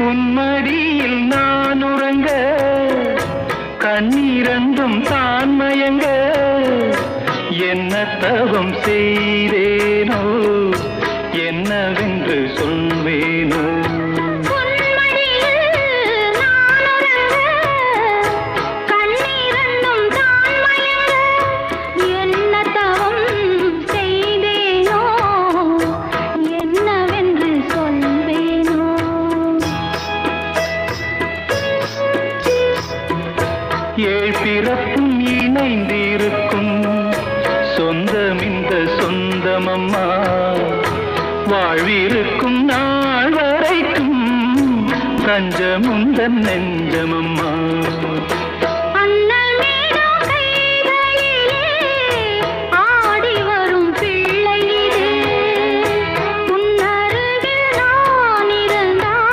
உன்மடியில் நான் உறங்க கண்ணீரண்டும் தான் மயங்க என்ன தவம் செய்தேனோ என்னவென்று சொல்வேனோ ஏழ் பிறப்பும் இணைந்திருக்கும் சொந்தம் இந்த சொந்தமம்மா வாழ்விருக்கும் நாள் வரைக்கும் தஞ்சமுந்தன் நெஞ்சமம்மா